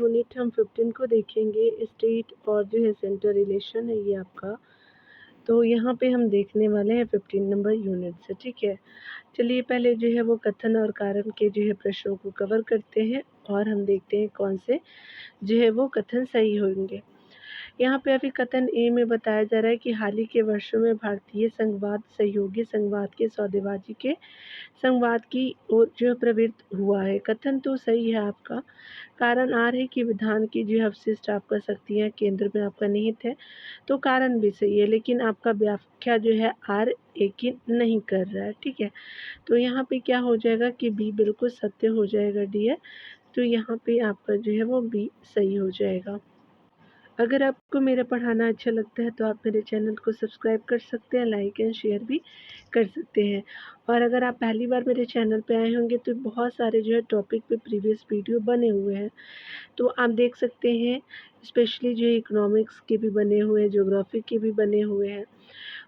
Unit हम 15 को देखेंगे। स्टेट और जो है सेंटर रिलेशन है ये आपका। तो यहाँ पे हम देखने वाले हैं 15 नंबर यूनिट से, ठीक है। चलिए पहले जो है वो कथन और कारण के जो है प्रश्नों को कवर करते हैं और हम देखते हैं कौन से जो है वो कथन सही होंगे। यहाँ पे अभी कथन ए में बताया जा रहा है कि हाल ही के वर्षों में भारतीय संघवाद सहयोगी संघवाद के सौदेबाजी के संघवाद की ओर जो प्रवृत्त हुआ है। कथन तो सही है आपका। कारण आर है कि विधान की जो अवशिष्ट आपका शक्तियाँ केंद्र में आपका निहित है, तो कारण भी सही है, लेकिन आपका व्याख्या जो है आर एक ही नहीं कर रहा है, ठीक है। तो यहाँ पे क्या हो जाएगा कि बी बिल्कुल सत्य हो जाएगा डियर। तो यहाँ पे आपका जो है वो बी सही हो जाएगा। अगर आपको मेरा पढ़ाना अच्छा लगता है तो आप मेरे चैनल को सब्सक्राइब कर सकते हैं, लाइक एंड शेयर भी कर सकते हैं। और अगर आप पहली बार मेरे चैनल पे आए होंगे तो बहुत सारे जो है टॉपिक पे प्रीवियस वीडियो बने हुए हैं, तो आप देख सकते हैं। स्पेशली जो इकोनॉमिक्स के भी बने हुए हैं, ज्योग्राफी के भी बने हुए हैं।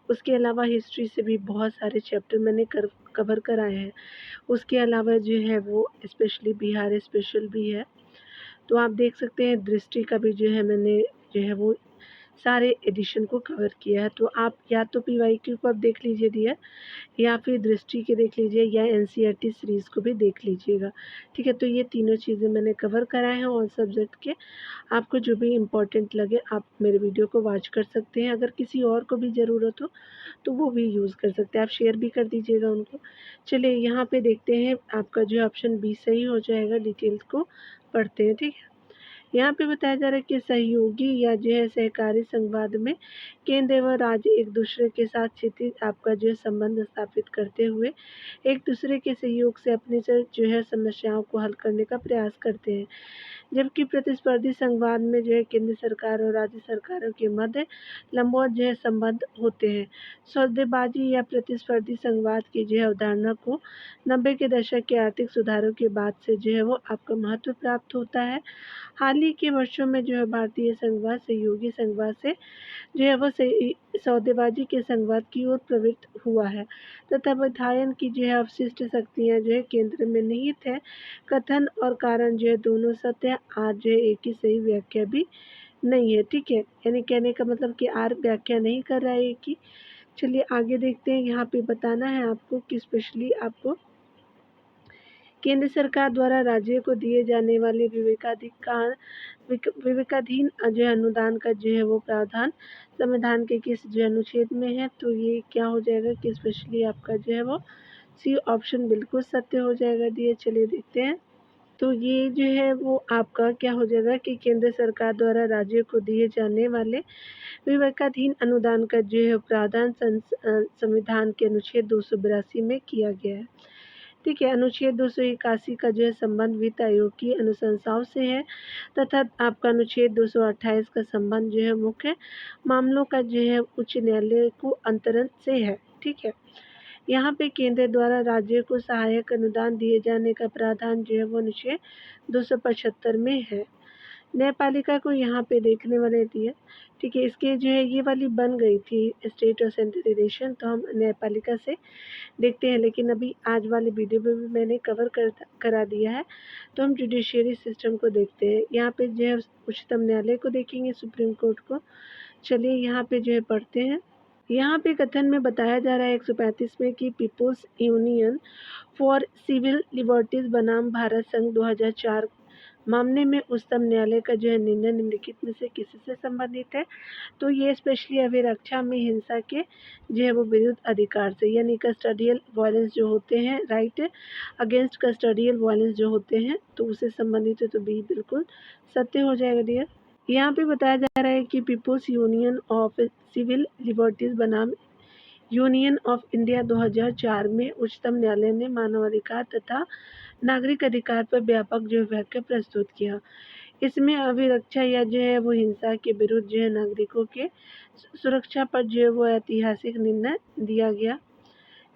उसके अलावा हिस्ट्री से भी बहुत सारे चैप्टर मैंने कवर कराए हैं। उसके अलावा जो है वो स्पेशली बिहार स्पेशल भी है, तो आप देख सकते हैं। दृष्टि का भी जो है मैंने जो है वो सारे एडिशन को कवर किया है। तो आप या तो पीवाईक्यू को आप देख लीजिए डियर, या फिर दृष्टि के देख लीजिए, या एनसीईआरटी सीरीज़ को भी देख लीजिएगा, ठीक है। तो ये तीनों चीज़ें मैंने कवर कराए हैं ऑल सब्जेक्ट के। आपको जो भी इम्पोर्टेंट लगे आप मेरे वीडियो को वॉच कर सकते हैं। अगर किसी और को भी ज़रूरत हो तो वो भी यूज़ कर सकते हैं, आप शेयर भी कर दीजिएगा उनको। चलिए यहाँ पे देखते हैं, आपका जो ऑप्शन बी सही हो जाएगा। डिटेल्स को पढ़ते हैं, ठीक है। यहाँ पे बताया जा रहा है कि सहयोगी या जो है सहकारी संघवाद में केंद्र व राज्य एक दूसरे के साथ क्षितिज आपका जो है संबंध स्थापित करते हुए एक दूसरे के सहयोग से अपनी से जो है समस्याओं को हल करने का प्रयास करते हैं। जबकि प्रतिस्पर्धी संघवाद में जो है केंद्र सरकार और राज्य सरकारों के मध्य लंबवत जो है संबंध होते हैं। सौदेबाजी या प्रतिस्पर्धी संघवाद की जो है अवधारणा को 90 के दशक के आर्थिक सुधारों के बाद से जो है वो आपका महत्व प्राप्त होता है। हाल ही के वर्षों में जो है भारतीय संघवाद सहयोगी संघवाद से जो है वो सौदेबाजी के संघवाद की ओर प्रवृत्त हुआ है तथा विधायन की जो है अवशिष्ट शक्तियाँ जो है केंद्र में निहित है। कथन और कारण जो है दोनों सत्य है, आज जो है एक ही सही व्याख्या भी नहीं है, ठीक है। यानी कहने का मतलब कि आर व्याख्या नहीं कर रहा है एक ही। चलिए आगे देखते हैं। यहाँ पे बताना है आपको कि स्पेशली आपको केंद्र सरकार द्वारा राज्य को दिए जाने वाले विवेकाधीन जो है अनुदान का जो है वो प्रावधान संविधान के किस जो अनुच्छेद में है। तो ये क्या हो जाएगा कि स्पेशली आपका जो है वो सी ऑप्शन बिल्कुल सत्य हो जाएगा दिए। चलिए देखते हैं। तो ये जो है वो आपका क्या हो जाएगा कि केंद्र सरकार द्वारा राज्य को दिए जाने वाले विवेकाधीन अनुदान का जो है प्रावधान संविधान के अनुच्छेद 282 में किया गया है, ठीक है। अनुच्छेद 281 का जो है संबंध वित्त आयोग की अनुशंसाओं से है तथा आपका अनुच्छेद 228 का संबंध जो है मुख्य मामलों का जो है उच्च न्यायालय को अंतरण से है, ठीक है। यहाँ पे केंद्र द्वारा राज्य को सहायक अनुदान दिए जाने का प्रावधान जो है वो अनुच्छेद 275 में है। न्यायपालिका को यहाँ पे देखने वाले दिए, ठीक है। इसके जो है ये वाली बन गई थी स्टेट और सेंट्रल रिलेशन, तो हम न्यायपालिका से देखते हैं, लेकिन अभी आज वाले वीडियो में भी मैंने कवर करा दिया है। तो हम जुडिशियरी सिस्टम को देखते हैं। यहाँ पे जो है उच्चतम न्यायालय को देखेंगे, सुप्रीम कोर्ट को। चलिए यहाँ पे जो है पढ़ते हैं। यहाँ पे कथन में बताया जा रहा है 135 में कि people's union for civil liberties बनाम भारत संघ 2004 मामले में उच्चतम न्यायालय का जो है निर्णय निम्नलिखित में से किसी से संबंधित है। तो ये स्पेशली अभिरक्षा में हिंसा के जो है वो विरुद्ध अधिकार से, यानी कस्टोडियल वायलेंस जो होते हैं, राइट अगेंस्ट कस्टोडियल वायलेंस जो होते हैं, तो उससे संबंधित है। तो बी बिल्कुल सत्य हो जाएगा डियर। यहाँ पे बताया जा रहा है कि people's union of civil liberties बनाम यूनियन ऑफ इंडिया 2004 में उच्चतम न्यायालय ने मानवाधिकार तथा नागरिक अधिकार पर व्यापक जो व्याख्या प्रस्तुत किया। इसमें अभिरक्षा या जो है वो हिंसा के विरुद्ध जो है नागरिकों के सुरक्षा पर जो है वो ऐतिहासिक निर्णय दिया गया।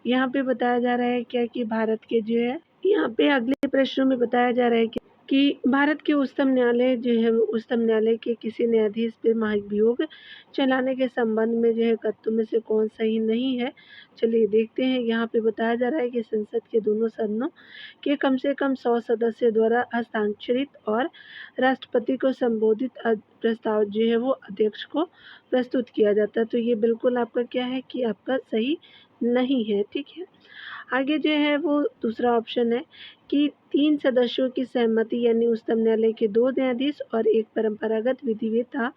यहाँ पे बताया जा रहा है क्या कि भारत के जो है यहाँ पे अगले प्रश्नों में बताया जा रहा है कि कि भारत के उच्चतम न्यायालय जो है उच्चतम न्यायालय के किसी न्यायाधीश पे महाभियोग चलाने के संबंध में जो है कथनों में से कौन सही नहीं है। चलिए देखते हैं। यहाँ पे बताया जा रहा है कि संसद के दोनों सदनों के कम से कम 100 सदस्य द्वारा हस्ताक्षरित और राष्ट्रपति को संबोधित प्रस्ताव जो है वो अध्यक्ष को प्रस्तुत किया जाता है। तो ये बिल्कुल आपका क्या है कि आपका सही नहीं है। ठीक है। आगे जो है वो दूसरा ऑप्शन है कि 3 सदस्यों की सहमति यानी उच्चतम न्यायालय के 2 न्यायाधीश और एक परंपरागत विधिवेत्ता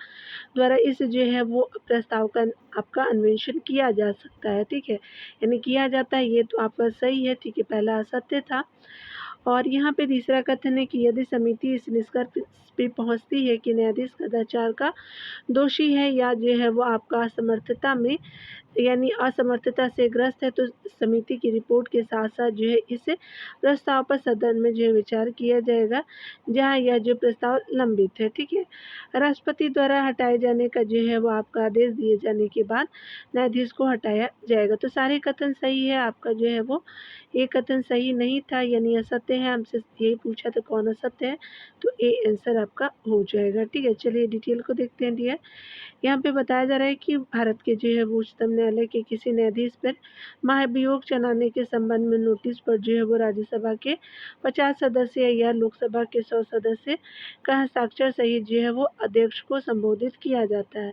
द्वारा इस जो है वो प्रस्ताव का आपका अन्वेषण किया जा सकता है। ठीक है। यानी किया जाता है, ये तो आपका सही है। ठीक है। पहला असत्य था। और यहाँ पे तीसरा कथन है कि यदि समिति इस निष्कर्ष पे पहुँचती है कि न्यायाधीश कदाचार का दोषी है या जो है वो आपका असमर्थता में यानी असमर्थता से ग्रस्त है, तो समिति की रिपोर्ट के साथ साथ जो है इस प्रस्ताव पर सदन में जो है विचार किया जाएगा, जहां यह जो प्रस्ताव लंबित है। ठीक है। राष्ट्रपति द्वारा हटाए जाने का जो है वो आपका आदेश दिए जाने के बाद न्यायाधीश को हटाया जाएगा। तो सारे कथन सही है। आपका जो है वो एक कथन सही नहीं था यानी असत्य है। हमसे यही पूछा था कौन असत्य है, तो ए आंसर आपका हो जाएगा। ठीक है। चलिए डिटेल को देखते हैं डियर। यहाँ पे बताया जा रहा है कि भारत के जो है वो उच्चतम न्यायालय के किसी न्यायाधीश पर महाभियोग चलाने के संबंध में नोटिस पर जो है वो राज्यसभा के 50 सदस्य या लोकसभा के 100 सदस्य का हस्ताक्षर सहित जो है वो अध्यक्ष को संबोधित किया जाता है।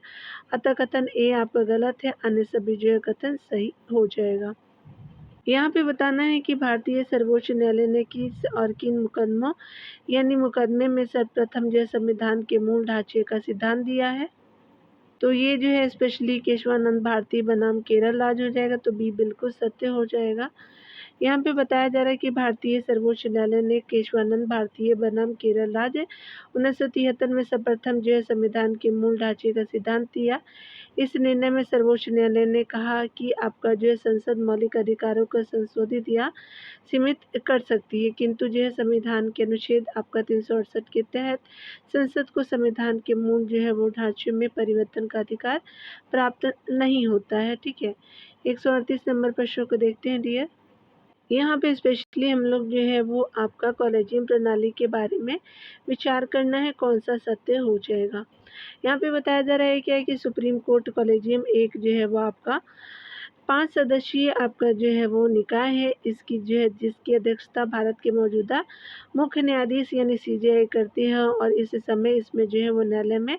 अतः कथन ए आपका गलत है, अन्य सभी जो है कथन सही हो जाएगा। यहाँ पे बताना है कि भारतीय सर्वोच्च न्यायालय ने किस और किन मुकदमों यानी मुकदमे में सर्वप्रथम जो है संविधान के मूल ढांचे का सिद्धांत दिया है। तो ये जो है स्पेशली केशवानंद भारती बनाम केरल राज्य हो जाएगा। तो बी बिल्कुल सत्य हो जाएगा। यहाँ पे बताया जा रहा है कि भारतीय सर्वोच्च न्यायालय ने केशवानंद भारतीय बनाम केरल राज्य 1973 में सर्वप्रथम जो है संविधान के मूल ढांचे का सिद्धांत दिया। इस निर्णय में सर्वोच्च न्यायालय ने कहा कि आपका जो है संसद मौलिक अधिकारों को संशोधित या सीमित कर सकती है, किंतु जो है संविधान के अनुच्छेद आपका 368 के तहत संसद को संविधान के मूल जो है वो ढांचे में परिवर्तन का अधिकार प्राप्त नहीं होता है। ठीक है। 138 नंबर प्रश्नों को देखते हैं डियर। यहाँ पे स्पेशली हम लोग जो है वो आपका कॉलेजियम प्रणाली के बारे में विचार करना है, कौन सा सत्य हो जाएगा। यहाँ पे बताया जा रहा है क्या है कि सुप्रीम कोर्ट कॉलेजियम एक जो है वो आपका 5 सदस्यीय आपका जो है वो निकाय है। इसकी जो है जिसकी अध्यक्षता भारत के मौजूदा मुख्य न्यायाधीश यानी सीजेआई करती है और इस समय इसमें जो है वो न्यायालय में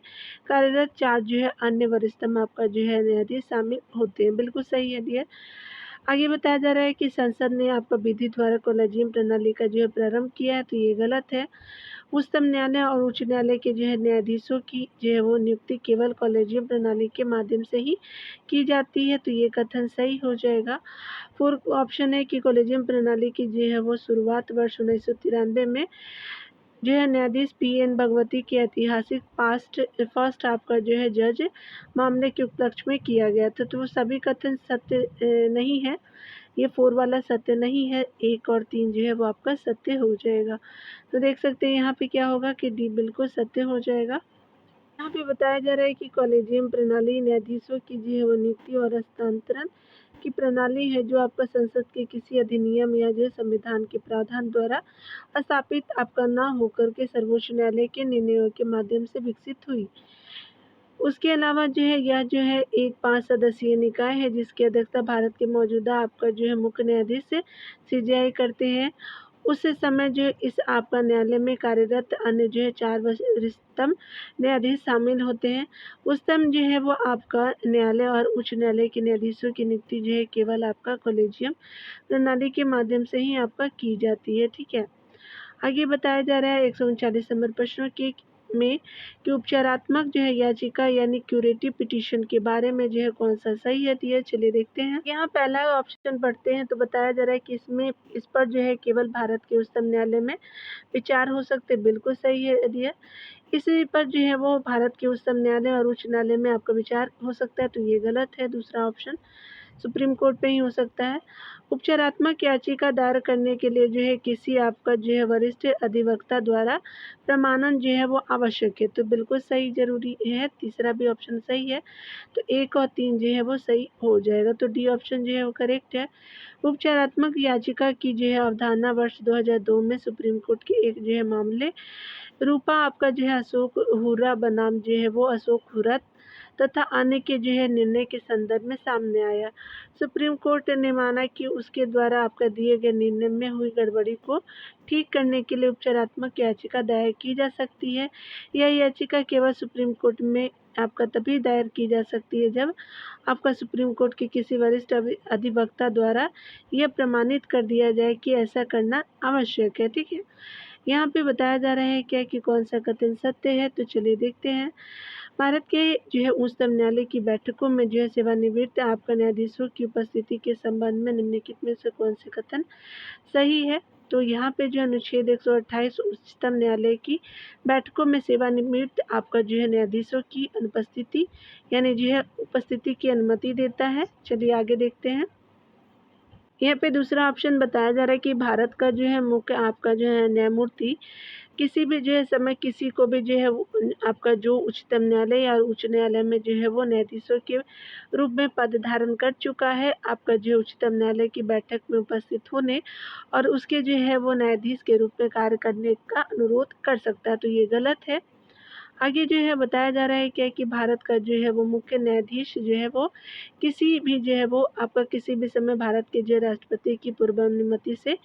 कार्यरत 4 जो है अन्य वरिष्ठतम आपका जो है न्यायाधीश शामिल होते हैं। बिल्कुल सही है डियर। आगे बताया जा रहा है कि संसद ने आपका विधि द्वारा कॉलेजियम प्रणाली का जो है प्रारंभ किया है, तो ये गलत है। उच्चतम न्यायालय और उच्च न्यायालय के जो है न्यायाधीशों की जो है वो नियुक्ति केवल कॉलेजियम प्रणाली के माध्यम से ही की जाती है, तो ये कथन सही हो जाएगा। फोर्थ ऑप्शन है कि कॉलेजियम प्रणाली की जो है वो शुरुआत वर्ष 1993 में जो है न्यायाधीश पी.एन. भगवती के ऐतिहासिक फर्स्ट आपका जो है जज मामले के उपलक्ष्य में किया गया था। तो वो सभी कथन सत्य नहीं है। ये 4 वाला सत्य नहीं है। 1 और 3 जो है वो आपका सत्य हो जाएगा। तो देख सकते हैं यहाँ पे क्या होगा कि डी बिल्कुल सत्य हो जाएगा। यहाँ पे बताया जा रहा है कि कॉलेजियम प्रणाली न्यायाधीशों की जो है वो नियुक्ति और हस्तांतरण की प्रणाली है, जो आपका संसद के किसी अधिनियम या जो संविधान के प्रावधान द्वारा स्थापित आपका ना होकर के सर्वोच्च न्यायालय के निर्णयों के माध्यम से विकसित हुई। उसके अलावा जो है यह जो है एक 5 सदस्यीय निकाय है जिसकी अध्यक्षता भारत के मौजूदा आपका जो है मुख्य न्यायाधीश सीजेआई करते हैं। उस समय जो इस आपका न्यायालय में कार्यरत अन्य जो है 4 वरिष्ठतम न्यायाधीश शामिल होते हैं। उच्चतम जो है वो आपका न्यायालय और उच्च न्यायालय के न्यायाधीशों की नियुक्ति जो है केवल आपका कॉलेजियम प्रणाली के माध्यम से ही आपका की जाती है। ठीक है। आगे बताया जा रहा है 139 नंबर प्रश्नों के में कि उपचारात्मक जो है याचिका यानी क्यूरेटिव पिटीशन के बारे में जो है कौन सा सही है। दिया चलिए देखते हैं। यहाँ पहला ऑप्शन पढ़ते हैं तो बताया जा रहा है कि इसमें इस पर जो है केवल भारत के उच्चतम न्यायालय में विचार हो सकते। बिल्कुल सही है दिया। इसी पर जो है वो भारत के उच्चतम न्यायालय और उच्च न्यायालय में आपका विचार हो सकता है, तो ये गलत है। दूसरा ऑप्शन सुप्रीम कोर्ट पे ही हो सकता है। उपचारात्मक याचिका दायर करने के लिए जो है किसी आपका जो है वरिष्ठ अधिवक्ता द्वारा प्रमाणन जो है वो आवश्यक है। तो बिल्कुल सही ज़रूरी है, तीसरा भी ऑप्शन सही है। तो 1 और 3 जो है वो सही हो जाएगा। तो डी ऑप्शन जो है वो करेक्ट है। उपचारात्मक याचिका की जो है अवधारणा वर्ष 2002 में सुप्रीम कोर्ट के एक जो है मामले रूपा आपका जो है अशोक हुर्रा बनाम जो है वो अशोक हुर्रत तथा अन्य के जो है निर्णय के संदर्भ में सामने आया। सुप्रीम कोर्ट ने माना कि उसके द्वारा आपका दिए गए निर्णय में हुई गड़बड़ी को ठीक करने के लिए उपचारात्मक याचिका दायर की जा सकती है। यह याचिका केवल सुप्रीम कोर्ट में आपका तभी दायर की जा सकती है जब आपका सुप्रीम कोर्ट के किसी वरिष्ठ अधिवक्ता द्वारा यह प्रमाणित कर दिया जाए कि ऐसा करना आवश्यक है। ठीक है, यहाँ पे बताया जा रहा है क्या कि कौन सा कथन सत्य है। तो चलिए देखते हैं। भारत के जो है उच्चतम न्यायालय की बैठकों में जो है सेवानिवृत्त आपका न्यायाधीशों की उपस्थिति के संबंध में निम्नलिखित में से कौन से कथन सही है। तो यहाँ पे जो अनुच्छेद 128 उच्चतम न्यायालय की बैठकों में सेवानिवृत्त आपका जो है न्यायाधीशों की अनुपस्थिति यानी जो है उपस्थिति की अनुमति देता है। चलिए आगे देखते हैं। यहाँ पे दूसरा ऑप्शन बताया जा रहा है कि भारत का जो है मुख्य आपका जो है न्यायमूर्ति किसी भी जो है समय किसी को भी जो है आपका जो उच्चतम न्यायालय या उच्च न्यायालय में जो है वो न्यायाधीशों के रूप में पद धारण कर चुका है, आपका जो उच्चतम न्यायालय की बैठक में उपस्थित होने और उसके जो है वो न्यायाधीश के रूप में कार्य करने का अनुरोध कर सकता है। तो ये गलत है। आगे जो है बताया जा रहा है क्या कि भारत का जो है वो मुख्य न्यायाधीश जो है वो किसी भी जो है वो आपका किसी भी समय भारत के जो राष्ट्रपति की पूर्व अनुमति से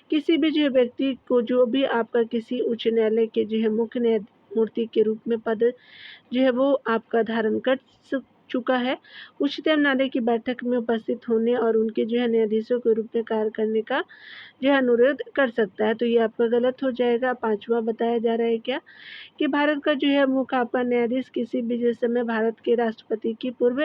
किसी भी जो व्यक्ति को जो भी आपका किसी उच्च न्यायालय के जो है मुख्य न्यायमूर्ति के रूप में पद जो है वो आपका धारण कर चुका है, उच्चतम न्यायालय की बैठक में उपस्थित होने और उनके जो है न्यायाधीशों के रूप में कार्य करने का जो है अनुरोध कर सकता है। तो ये आपका गलत हो जाएगा। पांचवा बताया जा रहा है क्या कि भारत का जो है मुख्य आपका न्यायाधीश किसी भी जो समय भारत के राष्ट्रपति की पूर्व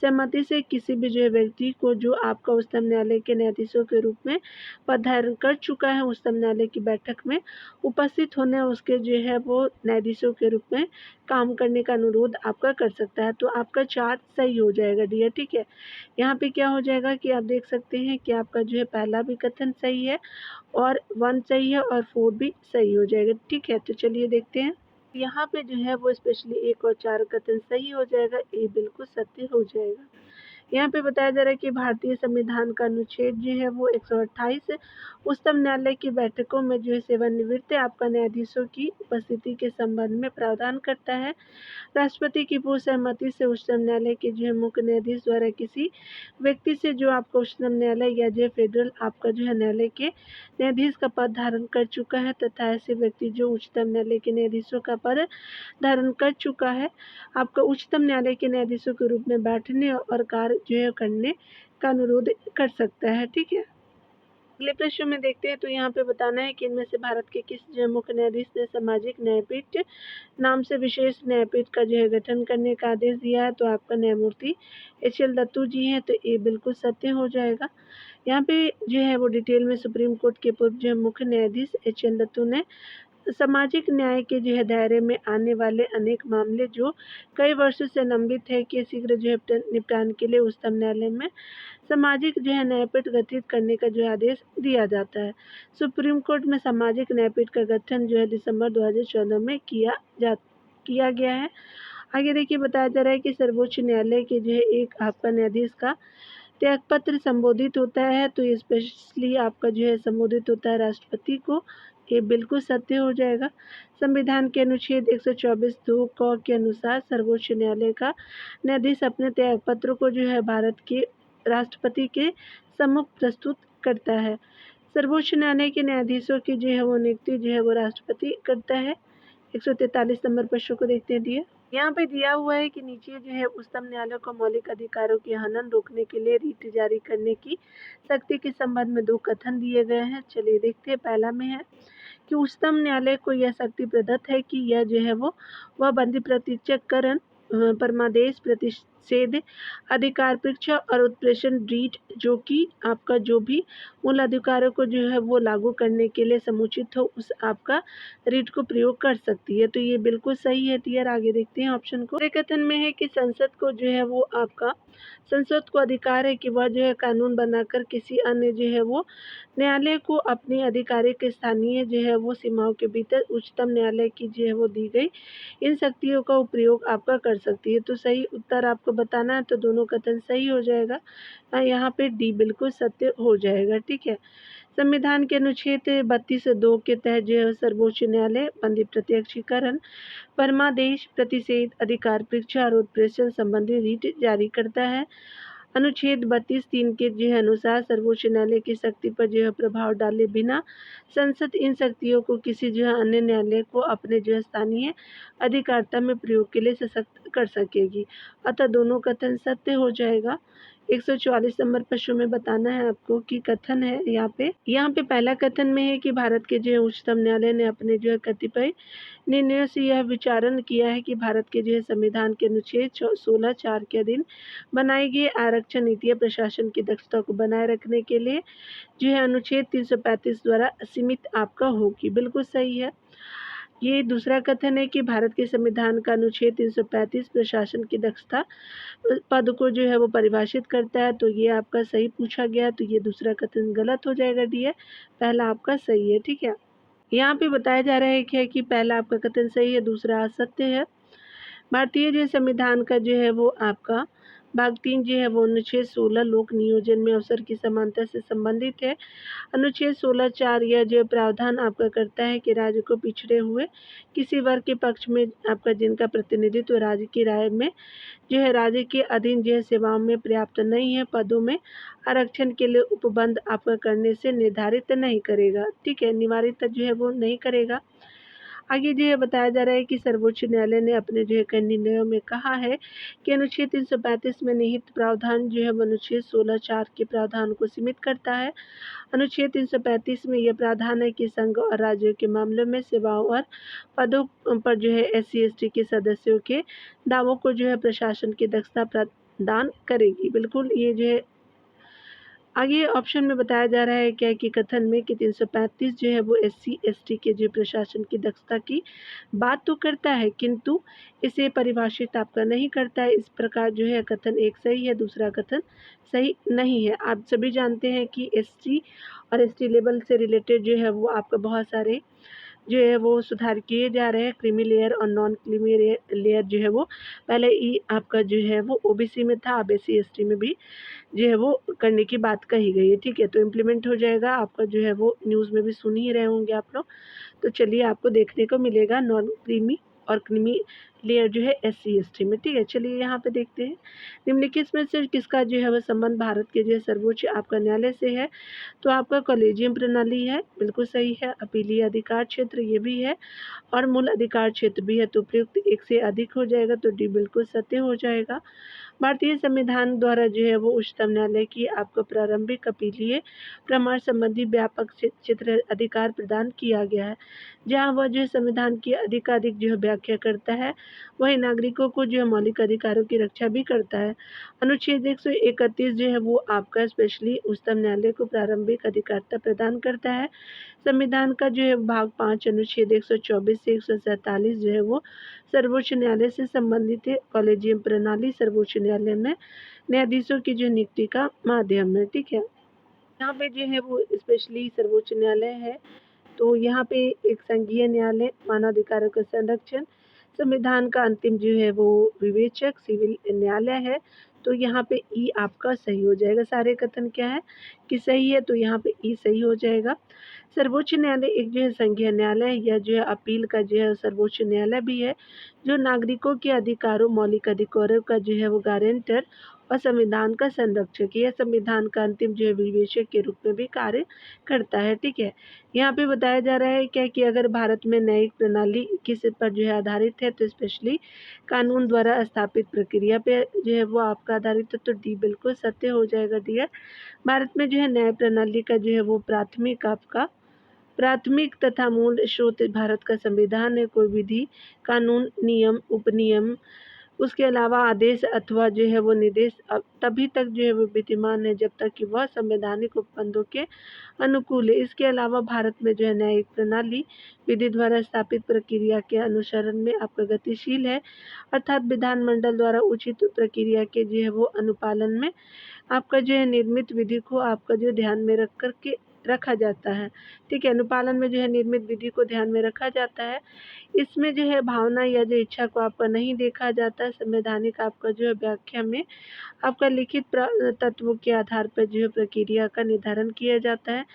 सहमति से किसी भी जो है व्यक्ति को जो आपका उच्चतम न्यायालय के न्यायाधीशों के रूप में पद धारण कर चुका है उच्चतम न्यायालय की बैठक में उपस्थित होने उसके जो है वो न्यायाधीशों के रूप में काम करने का अनुरोध आपका कर सकता है। तो आपका 4 सही हो जाएगा डियर। ठीक है, यहाँ पे क्या हो जाएगा कि आप देख सकते हैं कि आपका जो है पहला भी कथन सही है और 1 सही है और 4 भी सही हो जाएगा। ठीक है, तो चलिए देखते हैं। यहाँ पे जो है वो स्पेशली 1 और 4 कथन सही हो जाएगा, ए बिल्कुल सत्य हो जाएगा। यहाँ पे बताया जा रहा है कि भारतीय संविधान का अनुच्छेद जो है वो 128 उच्चतम न्यायालय की बैठकों में जो है सेवानिवृत्त आपका न्यायाधीशों की उपस्थिति के संबंध में प्रावधान करता है। राष्ट्रपति की पूर्व सहमति से उच्चतम न्यायालय के जो है मुख्य न्यायाधीश द्वारा किसी व्यक्ति से जो आपका उच्चतम न्यायालय या जो फेडरल आपका जो है न्यायालय के न्यायाधीश का पद धारण कर चुका है तथा ऐसे व्यक्ति जो उच्चतम न्यायालय के न्यायाधीशों का पद धारण कर चुका है आपका उच्चतम न्यायालय के न्यायाधीशों के रूप में बैठने और कार्य जो है करने का अनुरोध कर सकता है। ठीक है, अगले प्रश्न में देखते हैं। तो यहाँ पे बताना है कि इनमें से भारत के किस जो मुख्य न्यायाधीश ने सामाजिक न्यायपीठ नाम से विशेष न्यायपीठ का जो है गठन करने का आदेश दिया है। तो आपका न्यायमूर्ति HL दत्तू जी हैं। तो ये बिल्कुल सत्य हो जाएगा। यहाँ पे जो है वो डिटेल में सुप्रीम कोर्ट के पूर्व जो मुख्य न्यायाधीश HL दत्तू ने सामाजिक न्याय के जो है दायरे में आने वाले अनेक मामले जो कई वर्षों से लंबित है कि शीघ्र जो है निपटान के लिए उच्चतम न्यायालय में सामाजिक जो है न्यायपीठ गठित करने का जो आदेश दिया जाता है। सुप्रीम कोर्ट में सामाजिक न्यायपीठ का गठन जो है दिसंबर 2014 में किया गया है। आगे देखिए बताया जा रहा है कि सर्वोच्च न्यायालय के जो है एक आपका न्यायाधीश का त्यागपत्र संबोधित होता है। तो स्पेशली आपका जो है संबोधित होता है राष्ट्रपति को, ये बिल्कुल सत्य हो जाएगा। संविधान के अनुच्छेद 124(2) क के अनुसार सर्वोच्च न्यायालय का न्यायाधीश अपने त्यागपत्र को जो है भारत के राष्ट्रपति के सम्मुख प्रस्तुत करता है। सर्वोच्च न्यायालय के न्यायाधीशों की जो है वो नियुक्ति जो है वो राष्ट्रपति करता है। 143 नंबर प्रश्न को देखते हैं दिए। यहाँ पे दिया हुआ है कि नीचे जो है उच्चतम न्यायालय को मौलिक अधिकारों के हनन रोकने के लिए रीट जारी करने की शक्ति के संबंध में 2 कथन दिए गए हैं। चलिए देखते हैं। पहला में है कि उच्चतम न्यायालय को यह शक्ति प्रदत्त है कि यह जो है वो वह बंदी प्रत्यक्षकरण परमादेश अनुच्छेद अधिकार परीक्षा और उत्प्रेषण रीट जो कि आपका जो भी मूल अधिकारों को जो है वो लागू करने के लिए समुचित हो उस आपका रीट को प्रयोग कर सकती है। तो ये बिल्कुल सही है डियर। आगे देखते हैं ऑप्शन को। कथन में है कि संसद को जो है वो आपका संसद को अधिकार है कि वह जो है कानून बनाकर किसी अन्य जो है वो न्यायालय को अपने आधिकारिक स्थानीय जो है वो सीमाओं के भीतर उच्चतम न्यायालय की जो है वो दी गई इन शक्तियों का उपयोग आपका कर सकती है। तो सही उत्तर आपको बताना है, तो दोनों कथन सही हो जाएगा। यहाँ पे डी बिल्कुल सत्य हो जाएगा। ठीक है। संविधान के अनुच्छेद 32(2) के तहत जो है सर्वोच्च न्यायालय बंदी प्रत्यक्षीकरण परमादेश प्रतिषेध अधिकार परीक्षा और उत्प्रेषण संबंधी रीट जारी करता है। अनुच्छेद 32(3) के जो है अनुसार सर्वोच्च न्यायालय की शक्ति पर जो है प्रभाव डाले बिना संसद इन शक्तियों को किसी जो है अन्य न्यायालय को अपने जो है स्थानीय अधिकारिता में प्रयोग के लिए सशक्त कर सकेगी। अतः दोनों कथन सत्य हो जाएगा। 144 नंबर प्रश्न में बताना है आपको कि कथन है यहाँ पे पहला कथन में है कि भारत के जो है उच्चतम न्यायालय ने अपने जो है कतिपय निर्णयों से यह विचारण किया है कि भारत के जो है संविधान के अनुच्छेद 16(4) के अधीन बनाई गई आरक्षण नीतियाँ प्रशासन की दक्षता को बनाए रखने के लिए जो है अनुच्छेद 335 द्वारा सीमित आपका होगी। बिल्कुल सही है। ये दूसरा कथन है कि भारत के संविधान का अनुच्छेद 335 प्रशासन की दक्षता पद को जो है वो परिभाषित करता है। तो ये आपका सही पूछा गया, तो ये दूसरा कथन गलत हो जाएगा डियर। पहला आपका सही है। ठीक है। यहाँ पे बताया जा रहा है कि पहला आपका कथन सही है, दूसरा असत्य है। भारतीय जो संविधान का जो है वो आपका भाग 3 जो है वो अनुच्छेद 16 लोक नियोजन में अवसर की समानता से संबंधित है। अनुच्छेद 16(4) यह जो प्रावधान आपका करता है कि राज्य को पिछड़े हुए किसी वर्ग के पक्ष में आपका जिनका प्रतिनिधित्व राज्य की राय में जो है राज्य के अधीन जो है सेवाओं में पर्याप्त नहीं है पदों में आरक्षण के लिए उपबंध आपका करने से निर्धारित नहीं करेगा। ठीक है। निवारित जो है वो नहीं करेगा। आगे जो है बताया जा रहा है कि सर्वोच्च न्यायालय ने अपने जो है कई निर्णयों में कहा है कि अनुच्छेद 335 में निहित प्रावधान जो है वो अनुच्छेद 16(4) के प्रावधान को सीमित करता है। अनुच्छेद 335 में यह प्रावधान है कि संघ और राज्यों के मामलों में सेवाओं और पदों पर जो है SC/ST के सदस्यों के दावों को जो है प्रशासन की दक्षता प्रदान करेगी। बिल्कुल ये जो है आगे ऑप्शन में बताया जा रहा है क्या कि कथन में कि 335 जो है वो SC/ST के जो प्रशासन की दक्षता की बात तो करता है किंतु इसे परिभाषित आपका नहीं करता है। इस प्रकार जो है कथन एक सही है, दूसरा कथन सही नहीं है। आप सभी जानते हैं कि SC और ST लेवल से रिलेटेड जो है वो आपका बहुत सारे जो है वो सुधार किए जा रहे हैं। क्रीमी लेयर और नॉन क्रीमी लेयर जो है वो पहले ही आपका जो है वो OBC में था, अब SC/ST में भी जो है वो करने की बात कही गई है। ठीक है। तो इम्प्लीमेंट हो जाएगा आपका जो है वो न्यूज़ में भी सुन ही रहे होंगे आप लोग। तो चलिए आपको देखने को मिलेगा नॉन क्रीमी और क्रीमी लेयर जो है SC/ST में। ठीक है। चलिए यहाँ पे देखते हैं निम्नलिखित में से किसका जो है वह संबंध भारत के जो है सर्वोच्च आपका न्यायालय से है। तो आपका कॉलेजियम प्रणाली है, बिल्कुल सही है। अपीलीय अधिकार क्षेत्र ये भी है और मूल अधिकार क्षेत्र भी है। तो उपयुक्त एक से अधिक हो जाएगा, तो डी बिल्कुल सत्य हो जाएगा। भारतीय संविधान द्वारा जो है वो उच्चतम न्यायालय की आपको प्रारंभिक अपीलीय प्रमाण संबंधी व्यापक क्षेत्र अधिकार प्रदान किया गया है, जहां वह जो है संविधान की अधिकाधिक जो है व्याख्या करता है, वही नागरिकों को जो है मौलिक अधिकारों की रक्षा भी करता है। अनुच्छेद 131 जो है वो आपका स्पेशली उच्चतम न्यायालय को प्रारंभिक अधिकारिता प्रदान करता है। संविधान का जो है भाग 5 अनुच्छेद 124 से 147 जो है वो सर्वोच्च न्यायालय से संबंधित है। कॉलेजियम प्रणाली सर्वोच्च न्यायालय में न्यायाधीशों की जो नियुक्ति का माध्यम है। ठीक है। यहाँ पे जो है वो स्पेशली सर्वोच्च न्यायालय है, तो यहाँ पे एक संघीय न्यायालय मानवाधिकारों का संरक्षण संविधान का अंतिम जो है वो विवेचक सिविल न्यायालय है। तो यहाँ पे ई आपका सही हो जाएगा। सारे कथन क्या है कि सही है, तो यहाँ पे ई सही हो जाएगा। सर्वोच्च न्यायालय एक जो है संघीय न्यायालय है, या जो है अपील का जो है सर्वोच्च न्यायालय भी है, जो नागरिकों के अधिकारों मौलिक अधिकारों का जो है वो गारंटर और संविधान का संरक्षक, यह संविधान का अंतिम जो है विवेचक के रूप में भी कार्य करता है। ठीक है। यहाँ पे बताया जा रहा है क्या कि अगर भारत में न्यायिक प्रणाली किस पर जो है आधारित है, तो स्पेशली कानून द्वारा स्थापित प्रक्रिया पे जो है वो आपका आधारित है। तो डी बिल्कुल सत्य हो जाएगा डियर। भारत में जो है न्याय प्रणाली का जो है वो प्राथमिक तथा मूल स्रोत भारत का संविधान है। कोई विधि, कानून, नियम, उपनियम उसके अलावा आदेश अथवा जो है वो निर्देश तभी तक जो है वो विद्यमान है जब तक कि वह संवैधानिक उपबंधों के अनुकूल है। इसके अलावा भारत में जो है न्यायिक प्रणाली विधि द्वारा स्थापित प्रक्रिया के अनुसरण में आपका गतिशील है, अर्थात विधानमंडल द्वारा उचित प्रक्रिया के जो है वो अनुपालन में आपका जो है निर्मित विधि को आपका जो ध्यान में रख कर के रखा जाता है। ठीक है, अनुपालन में जो है निर्मित विधि को ध्यान में रखा जाता है। इसमें जो है भावना या जो इच्छा को आपका नहीं देखा जाता है। संवैधानिक आपका जो है व्याख्या में आपका लिखित तत्वों के आधार पर जो है प्रक्रिया का निर्धारण किया जाता है।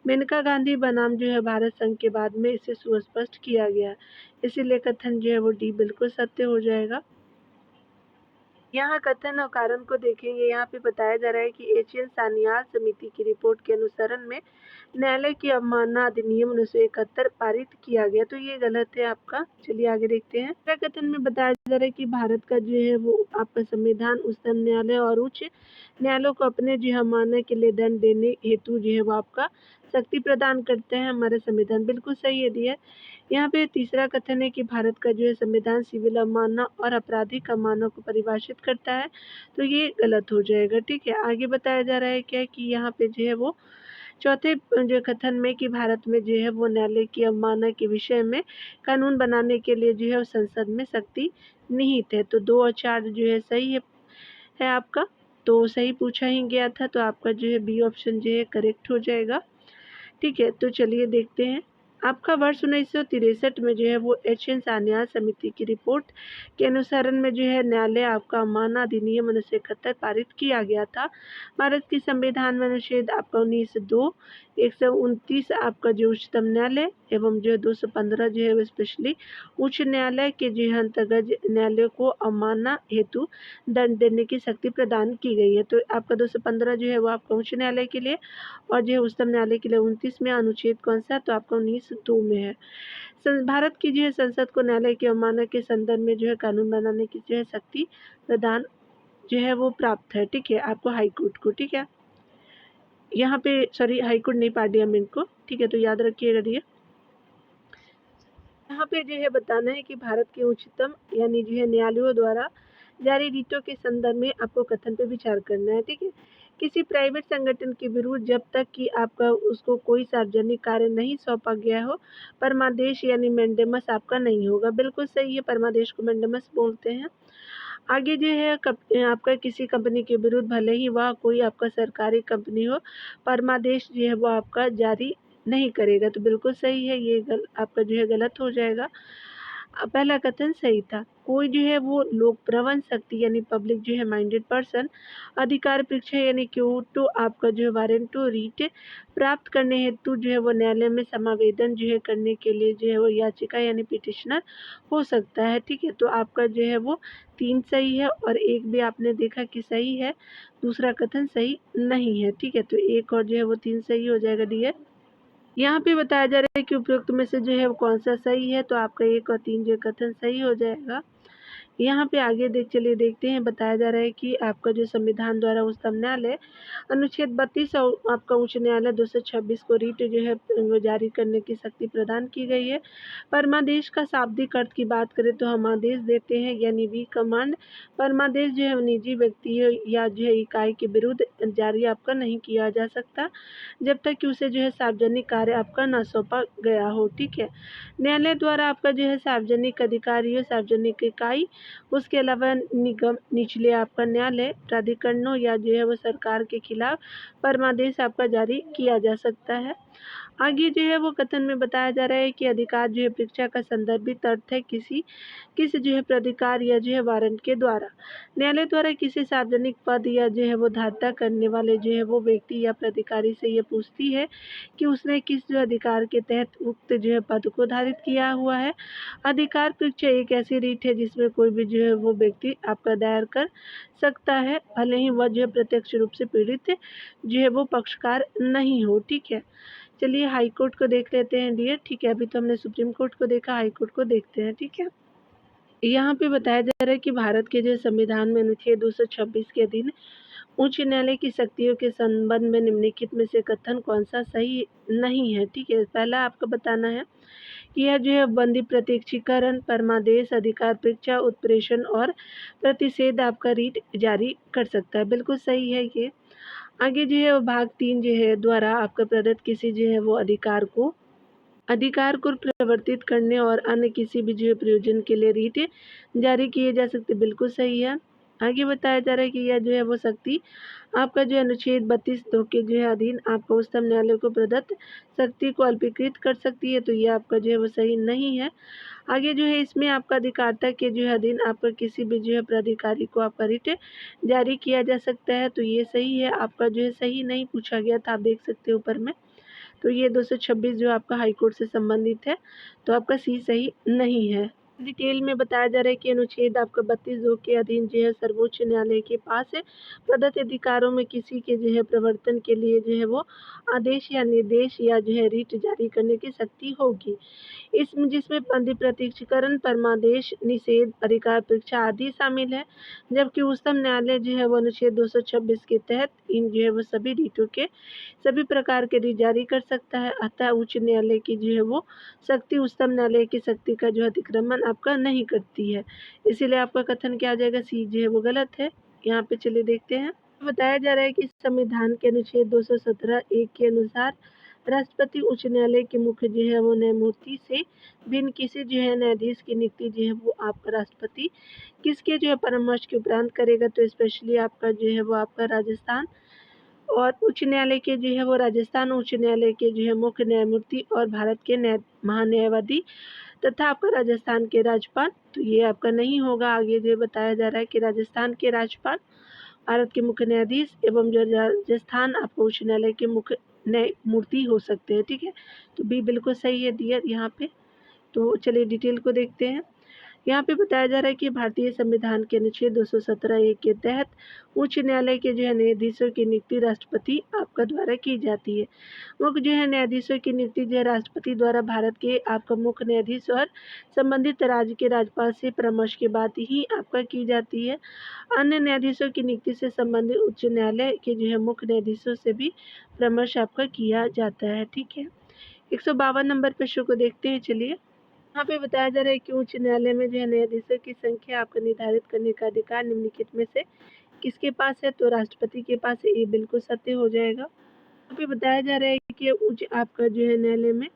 मेनका गांधी बनाम जो है भारत संघ के बाद में इसे सुस्पष्ट किया गया, इसीलिए कथन जो है वो डी बिल्कुल सत्य हो जाएगा। यहाँ कथन और कारण को देखेंगे। यहाँ पे बताया जा रहा है कि एशियन सान्याल समिति की रिपोर्ट के अनुसरण में न्यायालय की अवमानना अधिनियम 1971 पारित किया गया, तो ये गलत है आपका। चलिए आगे देखते हैं। दूसरा कथन में बताया जा रहा है कि भारत का जो है वो आपका संविधान उच्चतम न्यायालय और उच्च न्यायालयों को अपने जो है अवमानना के लिए दंड देने हेतु जो है वो आपका शक्ति प्रदान करते हैं। हमारा संविधान बिल्कुल सही है दिया। यहाँ पे तीसरा कथन है कि भारत का जो है संविधान सिविल अवमानना और आपराधिक अवमानना को परिभाषित करता है, तो ये गलत हो जाएगा। ठीक है, आगे बताया जा रहा है क्या कि यहाँ पे जो है वो चौथे जो कथन में कि भारत में जो है वो न्यायालय की अवमानना के विषय में कानून बनाने के लिए जो है संसद में शक्ति निहित है, तो 2 और 4 जो है सही है आपका। तो सही पूछा ही गया था, तो आपका जो है बी ऑप्शन जो है करेक्ट हो जाएगा। ठीक है, तो चलिए देखते हैं। आपका वर्ष 1963 में जो है वो एशियन सान्याल समिति की रिपोर्ट के अनुसरण में जो है न्यायालय आपका अवमानना अधिनियम 1971 पारित किया गया था। भारत के संविधान में अनुच्छेद आपका 19(2), 129 आपका जो उच्चतम न्यायालय एवं जो 215 जो है वो स्पेशली उच्च न्यायालय के जो है अंतर्गत न्यायालय को अवमानना हेतु दंड देने की शक्ति प्रदान की गई है। तो आपका 215 जो है वो आपका उच्च न्यायालय के लिए और जो है उच्चतम न्यायालय के लिए 29 में अनुच्छेद कौन सा, तो आपका 19(2) में है। भारत की जो है संसद को न्यायालय की अवमानना के संदर्भ में जो है कानून बनाने की जो है शक्ति प्रदान जो है वो प्राप्त है। ठीक है, आपको हाईकोर्ट को। ठीक है, यहाँ पे सॉरी हाईकोर्ट नहीं, पार्लियामेंट को। ठीक है, तो याद रखिएगा ये। यहाँ पे जो है बताना है कि भारत के उच्चतम यानी जो है न्यायालयों द्वारा जारी रीतों के संदर्भ में आपको कथन पे विचार करना है। ठीक है, किसी प्राइवेट संगठन के विरुद्ध जब तक कि आपका उसको कोई सार्वजनिक कार्य नहीं सौंपा गया हो, परमादेश यानी मैंडेमस आपका नहीं होगा। बिल्कुल सही है, परमादेश को मैंडेमस बोलते हैं। आगे जो है आपका किसी कंपनी के विरुद्ध भले ही वह कोई आपका सरकारी कंपनी हो, परमादेश जो है वो आपका जारी नहीं करेगा, तो बिल्कुल सही है। ये आपका जो है गलत हो जाएगा। पहला कथन सही था। कोई जो है वो लोक प्रवण शक्ति यानी पब्लिक जो है माइंडेड पर्सन अधिकार परीक्षा यानी क्योटो आपका जो है वारंट टू रीट प्राप्त करने हेतु जो है वो न्यायालय में समावेदन जो है करने के लिए जो है वो याचिका यानी पिटिशनर हो सकता है। ठीक है, तो आपका जो है वो 3 सही है और 1 भी आपने देखा कि सही है, दूसरा कथन सही नहीं है। ठीक है, तो 1 और जो है वो 3 सही हो जाएगा डियर। यहाँ पे बताया जा रहा है कि उपयुक्त में से जो है वो कौन सा सही है, तो आपका 1 और 3 जो कथन सही हो जाएगा। यहाँ पे आगे चलिए देखते हैं। बताया जा रहा है कि आपका जो संविधान द्वारा उच्चतम न्यायालय अनुच्छेद 32 और आपका उच्च न्यायालय 226 को रीट जो है वो जारी करने की शक्ति प्रदान की गई है। परमादेश का शाब्दिक अर्थ की बात करें तो हम आदेश देते हैं यानी वी कमांड। परमादेश जो है निजी व्यक्ति या जो है इकाई के विरुद्ध जारी आपका नहीं किया जा सकता जब तक कि उसे जो है सार्वजनिक कार्य आपका न सौंपा गया हो। ठीक है, न्यायालय द्वारा आपका जो है सार्वजनिक अधिकारियों, सार्वजनिक इकाई, उसके अलावा निगम, निचले आपका न्यायालय, प्राधिकरणों या जो है वो सरकार के खिलाफ परमादेश आपका जारी किया जा सकता है। आगे जो है वो कथन में बताया जा रहा है कि अधिकार जो है परीक्षा का संदर्भित अर्थ है किसी जो है प्राधिकार या जो है वारंट के द्वारा न्यायालय द्वारा किसी सार्वजनिक पद या जो है वो धारता करने वाले जो है वो व्यक्ति या प्राधिकारी से ये पूछती है कि उसने किस जो अधिकार के तहत उक्त जो है पद को धारित किया हुआ है। अधिकार परीक्षा एक ऐसी रीट है जिसमें कोई भी जो है वो व्यक्ति आपका दायर कर सकता है, भले ही वह जो है प्रत्यक्ष रूप से पीड़ित जो है वो पक्षकार नहीं हो। ठीक है, चलिए हाई कोर्ट को देख लेते हैं डियर। ठीक है, अभी तो हमने सुप्रीम कोर्ट को देखा, हाई कोर्ट को देखते हैं। ठीक है, यहाँ पे बताया जा रहा है कि भारत के जो संविधान में अनुच्छेद 226 के अधीन उच्च न्यायालय की शक्तियों के संबंध में निम्नलिखित में से कथन कौन सा सही नहीं है। ठीक है, पहला आपको बताना है कि यह जो है बंदी प्रत्यक्षीकरण, परमादेश, अधिकार परीक्षा, उत्प्रेषण और प्रतिषेध आपका रीट जारी कर सकता है। बिल्कुल सही है ये। आगे जो है भाग 3 जो है द्वारा आपका प्रदत्त किसी जो है वो अधिकार को प्रवर्तित करने और अन्य किसी भी जो है प्रयोजन के लिए रीट जारी किए जा सकते। बिल्कुल सही है। आगे बताया जा रहा है कि यह जो है वो शक्ति आपका जो है अनुच्छेद 32(2) के जो है अधीन आपको उच्चतम न्यायालय को प्रदत्त शक्ति को अल्पीकृत कर सकती है, तो ये आपका जो है वो सही नहीं है। आगे जो है इसमें आपका अधिकारिता के जो है अधीन आपका किसी भी जो है प्राधिकारी को आपका रिट जारी किया जा सकता है, तो ये सही है। आपका जो है सही नहीं पूछा गया था, आप देख सकते हो ऊपर में। तो ये 226 जो आपका हाई कोर्ट से संबंधित है, तो आपका सी सही नहीं है। डिटेल में बताया जा रहा है कि अनुच्छेद आपका 32(2) के अधीन जो है सर्वोच्च न्यायालय के पास है प्रदत्त अधिकारों में किसी के जो है प्रवर्तन के लिए जो है वो आदेश या निर्देश या जो है रीट जारी करने की शक्ति होगी। इसमें जिसमें बंदी प्रत्यक्षीकरण, परमादेश, निषेध, अधिकार परीक्षा आदि शामिल है, जबकि उच्चतम न्यायालय जो है वो अनुच्छेद 226 के तहत इन जो है वो सभी रीटों के सभी प्रकार के रीट जारी कर सकता है। अतः उच्च न्यायालय की जो है वो शक्ति उच्चतम न्यायालय की शक्ति का जो अतिक्रमण आपका नहीं करती है। इसीलिए आपका कथन क्या आ जाएगा, सी जो है वो गलत है। यहाँ पे चलिए देखते हैं। बताया जा रहा है कि संविधान के अनुच्छेद 217(1) के अनुसार राष्ट्रपति उच्च न्यायालय के मुख्य जो है वो न्यायमूर्ति से भिन्न किसी जो है न्यायाधीश की नियुक्ति जो है वो आपका राष्ट्रपति किसके जो है परामर्श के उपरांत करेगा, तो स्पेशली आपका जो है वो आपका राजस्थान और उच्च न्यायालय के जो है वो राजस्थान उच्च न्यायालय के जो है मुख्य न्यायमूर्ति और भारत के महान्यायवादी तथा आपका राजस्थान के राज्यपाल, तो ये आपका नहीं होगा। आगे जो बताया जा रहा है कि राजस्थान के राज्यपाल, भारत के मुख्य न्यायाधीश एवं जो राजस्थान आपको उच्च न्यायालय के मुख्य न्यायमूर्ति हो सकते हैं। ठीक है, तो बी बिल्कुल सही है डियर यहाँ पे। तो चलिए डिटेल को देखते हैं। यहाँ पे बताया जा रहा है कि भारतीय संविधान के अनुच्छेद 217(1) के तहत उच्च न्यायालय के जो है न्यायाधीशों की नियुक्ति राष्ट्रपति आपका द्वारा की जाती है। मुख्य जो है न्यायाधीशों की नियुक्ति जो है राष्ट्रपति द्वारा भारत के आपका मुख्य न्यायाधीश और संबंधित राज्य के राज्यपाल से परामर्श के बाद ही आपका की जाती है। अन्य न्यायाधीशों की नियुक्ति से संबंधित उच्च न्यायालय के जो है मुख्य न्यायाधीशों से भी परामर्श आपका किया जाता है। ठीक है, 152 नंबर प्रश्न को देखते हैं। चलिए, यहाँ पे बताया जा रहा है कि उच्च न्यायालय में जो है न्यायाधीशों की संख्या आपका निर्धारित करने का अधिकार निम्नलिखित में से किसके पास है, तो राष्ट्रपति के पास है। ये बिल्कुल सत्य हो जाएगा। यहाँ पे बताया जा रहा है कि उच्च आपका जो है न्यायालय में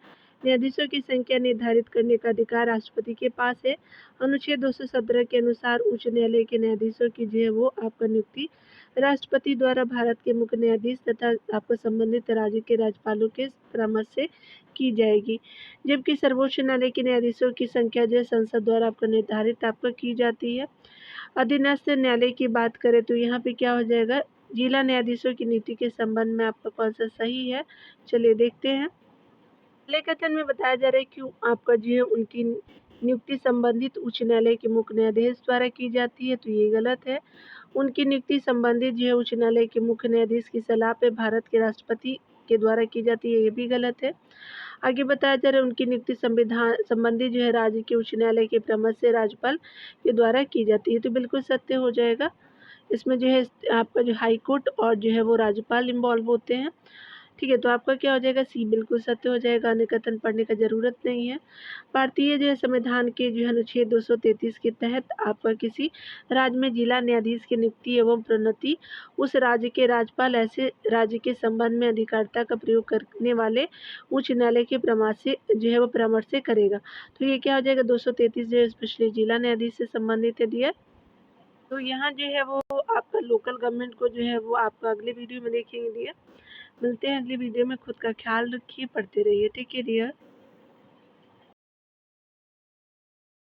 न्यायाधीशों की संख्या निर्धारित करने का अधिकार राष्ट्रपति के पास है। अनुच्छेद 217 के अनुसार उच्च न्यायालय के न्यायाधीशों की जो है वो आपका नियुक्ति राष्ट्रपति द्वारा भारत के मुख्य न्यायाधीश तथा आपको संबंधित राज्य के राज्यपालों के परामर्श से की जाएगी, जबकि सर्वोच्च न्यायालय के न्यायाधीशों की संख्या जो है संसद द्वारा आपको निर्धारित आपका की जाती है। अधीनस्थ न्यायालय की बात करें तो यहाँ पे क्या हो जाएगा, जिला न्यायाधीशों की नीति के संबंध में आपका कौन सा सही है, चलिए देखते हैं। पहले कथन में बताया जा रहा है कि आपका जो है उनकी नियुक्ति संबंधित उच्च न्यायालय के मुख्य न्यायाधीश द्वारा की जाती है, तो ये गलत है। उनकी नियुक्ति संबंधित जो है उच्च न्यायालय के मुख्य न्यायाधीश की सलाह पे भारत के राष्ट्रपति के द्वारा की जाती है, ये भी गलत है। आगे बताया जा रहा है उनकी नियुक्ति संविधान संबंधी जो है राज्य के उच्च न्यायालय के परामर्श से राज्यपाल के द्वारा की जाती है, तो बिल्कुल सत्य हो जाएगा। इसमें जो है आपका जो हाई कोर्ट और जो है वो राज्यपाल इन्वॉल्व होते हैं। ठीक है, तो आपका क्या हो जाएगा, सी बिल्कुल सत्य हो जाएगा। अन्य कथन पढ़ने का जरूरत नहीं है। भारतीय जो है संविधान के जो है अनुच्छेद 233 के तहत आपका किसी राज्य में जिला न्यायाधीश की नियुक्ति एवं प्रोन्नति उस राज्य के राज्यपाल ऐसे राज्य के संबंध में अधिकारिता का प्रयोग करने वाले उच्च न्यायालय के परामर्श से जो है वो परामर्श से करेगा। तो ये क्या हो जाएगा, 233 जो है स्पेशली जिला न्यायाधीश से संबंधित है डियर। तो यहाँ जो है वो आपका लोकल गवर्नमेंट को जो है वो आपका अगले वीडियो में देखेंगे डियर। मिलते हैं अगली वीडियो में। खुद का ख्याल रखिए, पढ़ते रहिए। ठीक है डियर।